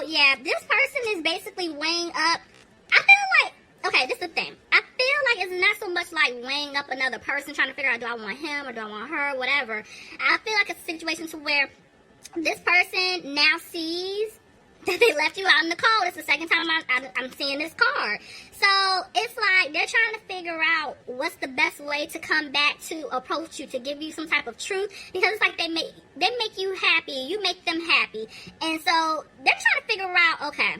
yeah, this person is basically weighing up. I feel like, okay, this is the thing. I feel like it's not so much like weighing up another person, trying to figure out, do I want him or do I want her, whatever. I feel like it's a situation to where this person now sees that they left you out in the cold. It's the second time I'm seeing this card. So it's like they're trying to figure out what's the best way to come back to approach you, to give you some type of truth. Because it's like they make you happy, you make them happy. And so they're trying to figure out, okay,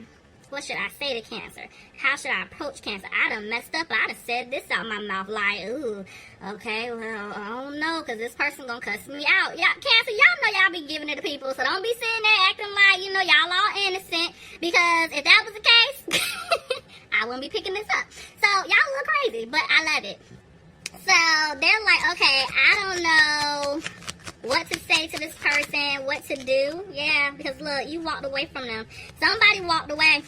what should I say to Cancer? How should I approach Cancer? I done messed up. I done said this out my mouth like, ooh, okay, well, I don't know, because this person gonna cuss me out. Yeah, Cancer, y'all know y'all be giving it to people, so don't be sitting there acting like, you know, y'all all innocent, because if that was the case, I wouldn't be picking this up. So y'all look crazy, but I love it. So they're like, okay, I don't know what to say to this person, what to do. Yeah, because look, you walked away from them. Somebody walked away.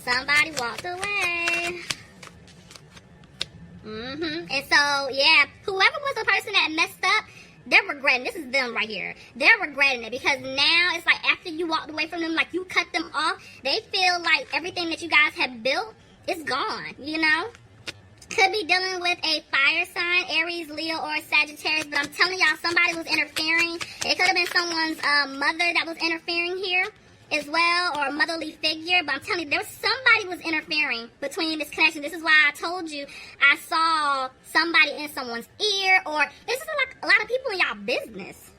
Somebody walked away. And so, yeah, whoever was the person that messed up, they're regretting. This is them right here. They're regretting it because now it's like after you walked away from them, like you cut them off, they feel like everything that you guys have built is gone, you know? Could be dealing with a fire sign, Aries, Leo, or Sagittarius, but I'm telling y'all, somebody was interfering. It could have been someone's mother that was interfering here as well, or a motherly figure, but I'm telling you, somebody was interfering between this connection. This is why I told you I saw somebody in someone's ear, or this is like a lot of people in y'all business.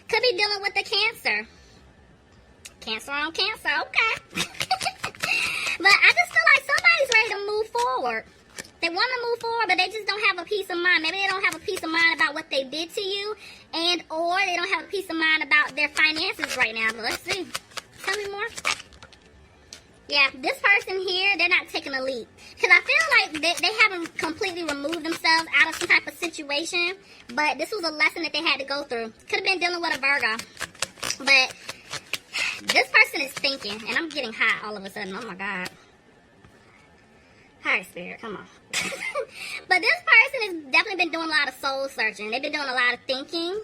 Could be dealing with the Cancer. Cancer on Cancer, okay. But I just feel like somebody's ready to move forward. They want to move forward, but they just don't have a peace of mind. Maybe they don't have a peace of mind about what they did to you, and or they don't have a peace of mind about their finances right now. But let's see. Tell me more. Yeah, this person here, they're not taking a leap. Because I feel like they haven't completely removed themselves out of some type of situation, but this was a lesson that they had to go through. Could have been dealing with a Virgo. But this person is thinking, and I'm getting hot all of a sudden. Oh, my God. Hi, Spirit, come on. But this person has definitely been doing a lot of soul searching. They've been doing a lot of thinking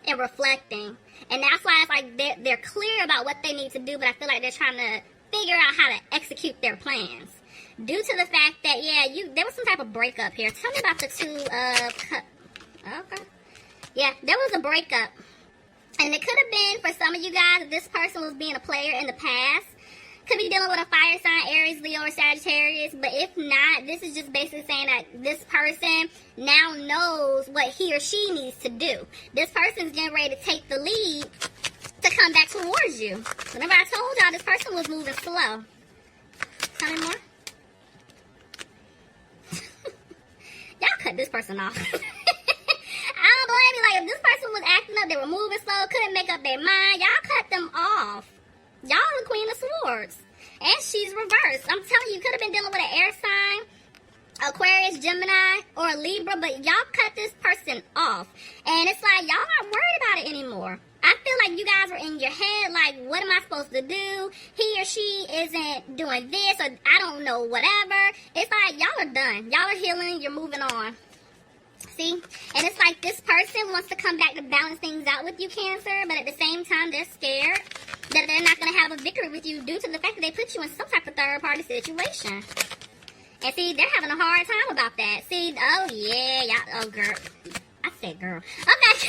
and reflecting. And that's why it's like they're clear about what they need to do, but I feel like they're trying to figure out how to execute their plans. Due to the fact that, yeah, there was some type of breakup here. Tell me about the Two of Cups. Okay. Yeah, there was a breakup. And it could have been, for some of you guys, this person was being a player in the past. Could be dealing with a fire sign, Aries, Leo, or Sagittarius. But if not, this is just basically saying that this person now knows what he or she needs to do. This person's getting ready to take the lead to come back towards you. Remember I told y'all this person was moving slow. Tell me more. Y'all cut this person off. I don't blame you. Like, if this person was acting up, they were moving slow, couldn't make up their mind, y'all cut them off. Y'all the Queen of Swords. And she's reversed. I'm telling you, you could have been dealing with an air sign, Aquarius, Gemini, or Libra, but y'all cut this person off. And it's like, y'all not worried about it anymore. I feel like you guys were in your head, like, what am I supposed to do? He or she isn't doing this, or I don't know, whatever. It's like, y'all are done. Y'all are healing. You're moving on. See? And it's like this person wants to come back to balance things out with you, Cancer, but at the same time, they're scared that they're not going to have a victory with you due to the fact that they put you in some type of third-party situation. And see, they're having a hard time about that. See, oh, yeah, y'all, oh, girl. I said girl. Okay.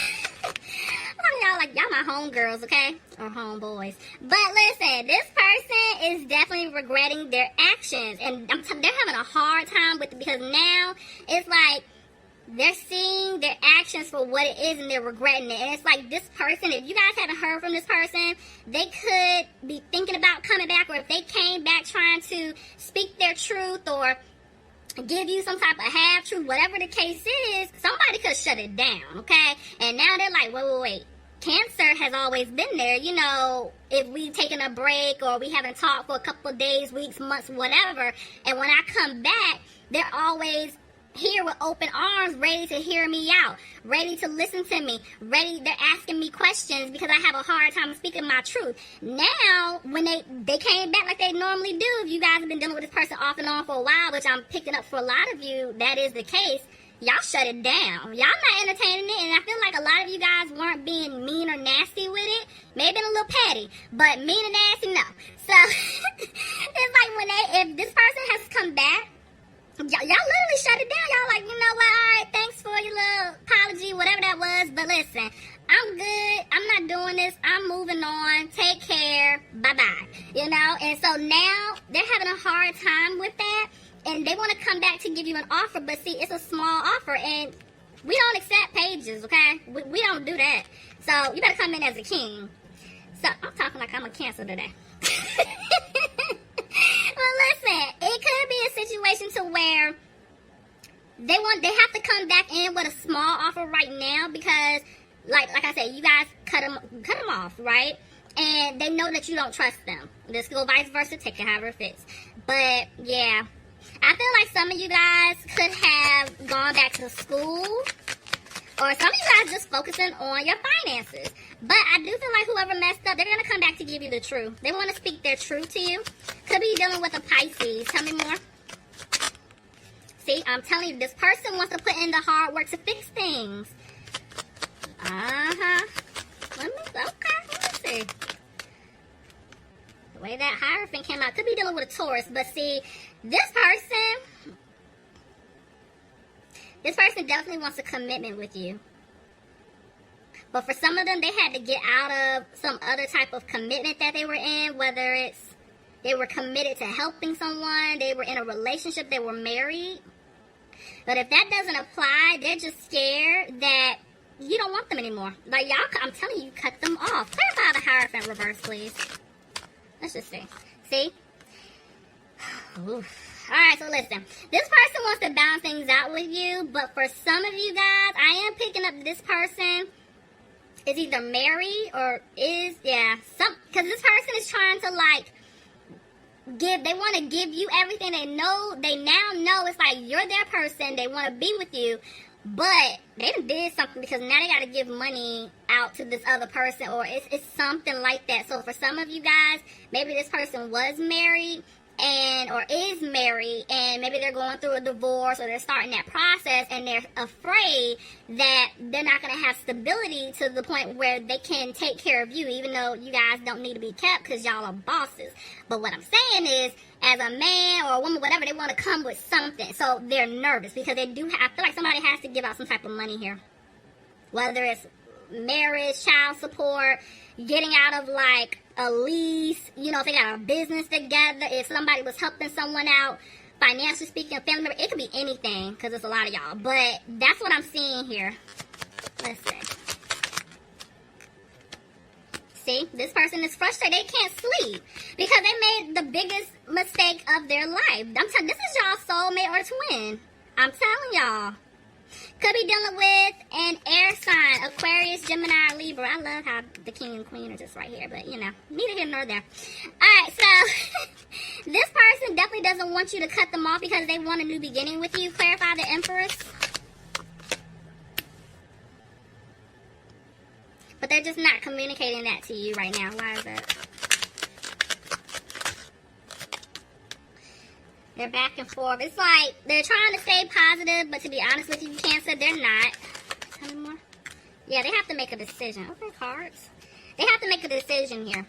Y'all like, y'all my homegirls, okay? Or homeboys. But listen, this person is definitely regretting their actions. And they're having a hard time with it because now it's like, they're seeing their actions for what it is and they're regretting it. And it's like this person, if you guys haven't heard from this person, they could be thinking about coming back, or if they came back trying to speak their truth or give you some type of half-truth, whatever the case is, somebody could shut it down, okay? And now they're like, wait. Cancer has always been there, you know, if we've taken a break or we haven't talked for a couple of days, weeks, months, whatever. And when I come back, they're always here with open arms, ready to hear me out, ready to listen to me, they're asking me questions because I have a hard time speaking my truth. Now, when they came back like they normally do, if you guys have been dealing with this person off and on for a while, which I'm picking up for a lot of you, that is the case, y'all shut it down. Y'all not entertaining it, and I feel like a lot of you guys weren't being mean or nasty with it. Maybe a little petty, but mean and nasty, no. So, it's like if this person has come back, y'all literally shut it down. Y'all like, you know what, alright, thanks for your little apology, whatever that was, but listen, I'm good, I'm not doing this, I'm moving on, take care, bye-bye, you know, and so now, they're having a hard time with that, and they want to come back to give you an offer, but see, it's a small offer, and we don't accept pages, okay, we don't do that, so you better come in as a king. So, I'm talking like I'm a Cancer today. Well, listen, it could be a situation to where they have to come back in with a small offer right now because, like I said, you guys cut them off, right? And they know that you don't trust them. This could go vice versa, take it however it fits. But yeah, I feel like some of you guys could have gone back to school, or some of you guys just focusing on your finances. But I do feel like whoever messed up, they're going to come back to give you the truth. They want to speak their truth to you. Could be dealing with a Pisces. Tell me more. See, I'm telling you, this person wants to put in the hard work to fix things. Let me see. The way that Hierophant came out, could be dealing with a Taurus. But see, this person definitely wants a commitment with you. But for some of them, they had to get out of some other type of commitment that they were in, whether it's they were committed to helping someone, they were in a relationship, they were married. But if that doesn't apply, they're just scared that you don't want them anymore. Like, y'all, I'm telling you, cut them off. Clarify the Hierophant reverse, please. Let's just see. See? Oof. Alright, so listen. This person wants to balance things out with you, but for some of you guys, I am picking up this person is either married or because this person is trying to, like, they want to give you everything. They now know it's like you're their person. They want to be with you, but they did something because now they got to give money out to this other person, or it's something like that. So for some of you guys, maybe this person was married or is married, and maybe they're going through a divorce, or they're starting that process, and they're afraid that they're not going to have stability to the point where they can take care of you, even though you guys don't need to be kept because y'all are bosses. But what I'm saying is, as a man or a woman, whatever, they want to come with something. So they're nervous because I feel like somebody has to give out some type of money here. Whether it's marriage, child support, getting out of, like, a lease, you know, if they got a business together, if somebody was helping someone out, financially speaking, a family member, it could be anything, because there's a lot of y'all, but that's what I'm seeing here. Let's see, this person is frustrated, they can't sleep, because they made the biggest mistake of their life. I'm telling this is y'all's soulmate or twin, I'm telling y'all. Could be dealing with an air sign, Aquarius, Gemini, Libra. I love how the king and queen are just right here, but, you know, neither here nor there. Alright, so, this person definitely doesn't want you to cut them off because they want a new beginning with you. Clarify the Empress. But they're just not communicating that to you right now. Why is that? They're back and forth. It's like they're trying to stay positive, but to be honest with you, Cancer, they're not. Tell me more. Yeah, they have to make a decision. Okay, cards. They have to make a decision here.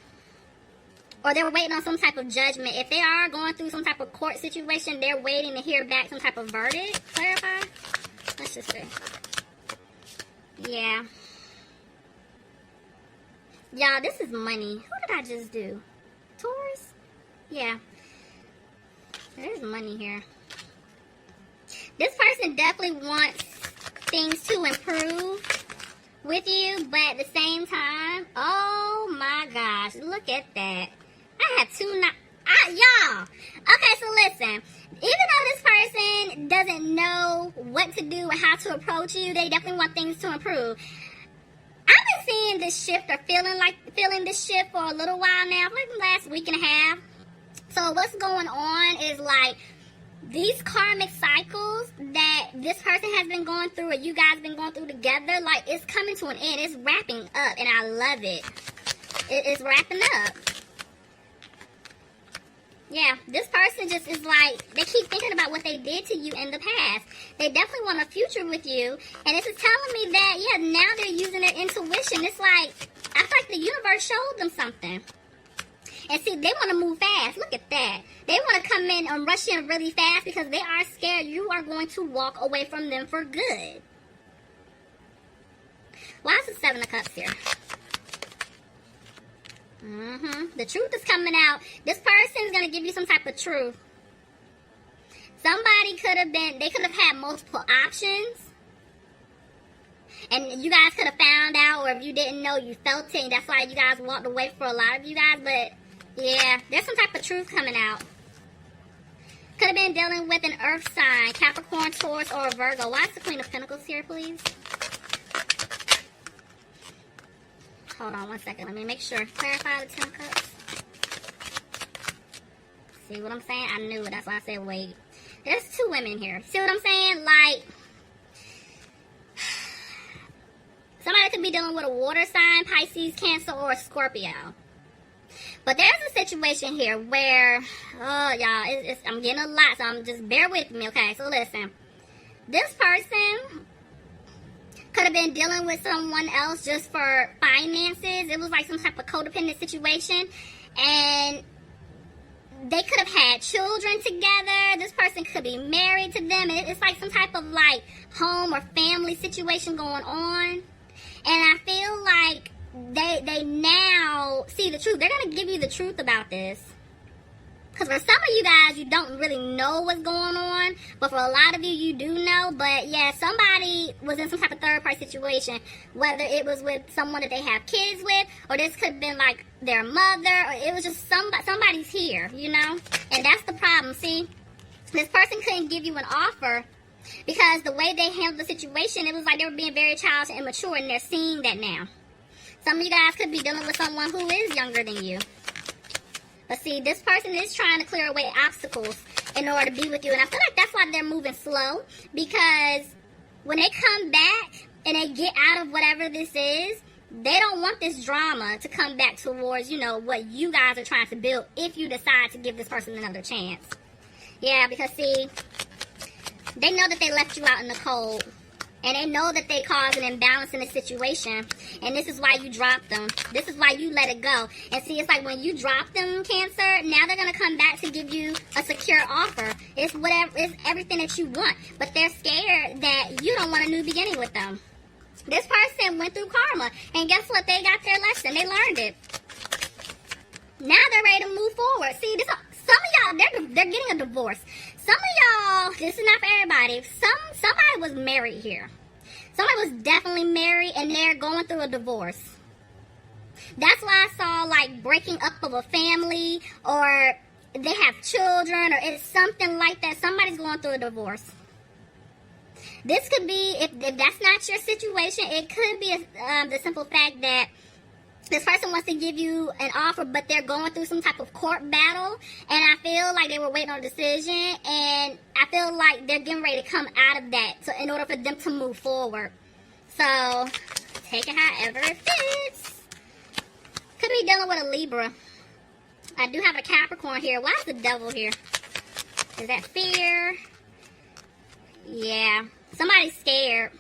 Or they're waiting on some type of judgment. If they are going through some type of court situation, they're waiting to hear back some type of verdict. Clarify? Let's just see. Yeah. Y'all, this is money. Who did I just do? Taurus? Yeah. There's money here. This person definitely wants things to improve with you, but at the same time, oh my gosh, look at that. I have y'all. Okay, so listen. Even though this person doesn't know what to do and how to approach you, they definitely want things to improve. I've been seeing this shift or feeling this shift for a little while now, like the last week and a half. So what's going on is, like, these karmic cycles that this person has been going through or you guys been going through together, like, it's coming to an end. It's wrapping up, and I love it. It's wrapping up. Yeah, this person just is like, they keep thinking about what they did to you in the past. They definitely want a future with you. And this is telling me that, yeah, now they're using their intuition. It's like, I feel like the universe showed them something. And see, they want to move fast. Look at that. They want to come in and rush in really fast because they are scared you are going to walk away from them for good. Why is the Seven of Cups here? The truth is coming out. This person is going to give you some type of truth. Somebody they could have had multiple options. And you guys could have found out, or if you didn't know, you felt it. And that's why you guys walked away for a lot of you guys. But, yeah, there's some type of truth coming out. Could have been dealing with an earth sign, Capricorn, Taurus, or a Virgo. Why is the Queen of Pentacles here, please? Hold on one second. Let me make sure. Clarify the 10 of Cups. See what I'm saying? I knew it. That's why I said wait. There's two women here. See what I'm saying? Like, somebody could be dealing with a water sign, Pisces, Cancer, or a Scorpio. But there's a situation here where, oh, y'all, I'm getting a lot, so just bear with me, okay? So listen. This person could have been dealing with someone else just for finances. It was like some type of codependent situation. And they could have had children together. This person could be married to them. And it's like some type of like home or family situation going on. And I feel like they now see the truth. They're going to give you the truth about this. Because for some of you guys, you don't really know what's going on. But for a lot of you, you do know. But yeah, somebody was in some type of third-party situation. Whether it was with someone that they have kids with, or this could have been like their mother, or it was just somebody's here, you know? And that's the problem, see? This person couldn't give you an offer because the way they handled the situation, it was like they were being very childish and immature, and they're seeing that now. Some of you guys could be dealing with someone who is younger than you. But see, this person is trying to clear away obstacles in order to be with you. And I feel like that's why they're moving slow. Because when they come back and they get out of whatever this is, they don't want this drama to come back towards, you know, what you guys are trying to build if you decide to give this person another chance. Yeah, because see, they know that they left you out in the cold. And they know that they caused an imbalance in the situation. And this is why you dropped them. This is why you let it go. And see, it's like when you drop them, Cancer, now they're going to come back to give you a secure offer. It's whatever, it's everything that you want. But they're scared that you don't want a new beginning with them. This person went through karma. And guess what? They got their lesson. They learned it. Now they're ready to move forward. See, some of y'all, they're getting a divorce. Some of y'all, this is not for everybody. Somebody was married here. Somebody was definitely married and they're going through a divorce. That's why I saw like breaking up of a family, or they have children, or it's something like that. Somebody's going through a divorce. This could be, if that's not your situation, it could be the simple fact that this person wants to give you an offer, but they're going through some type of court battle. And I feel like they were waiting on a decision. And I feel like they're getting ready to come out of that in order for them to move forward. So, take it however it fits. Could be dealing with a Libra. I do have a Capricorn here. Why is the Devil here? Is that fear? Yeah. Somebody's scared.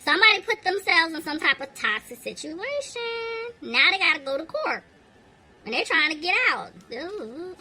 Somebody put themselves in some type of toxic situation. Now they gotta go to court. And they're trying to get out. Ooh,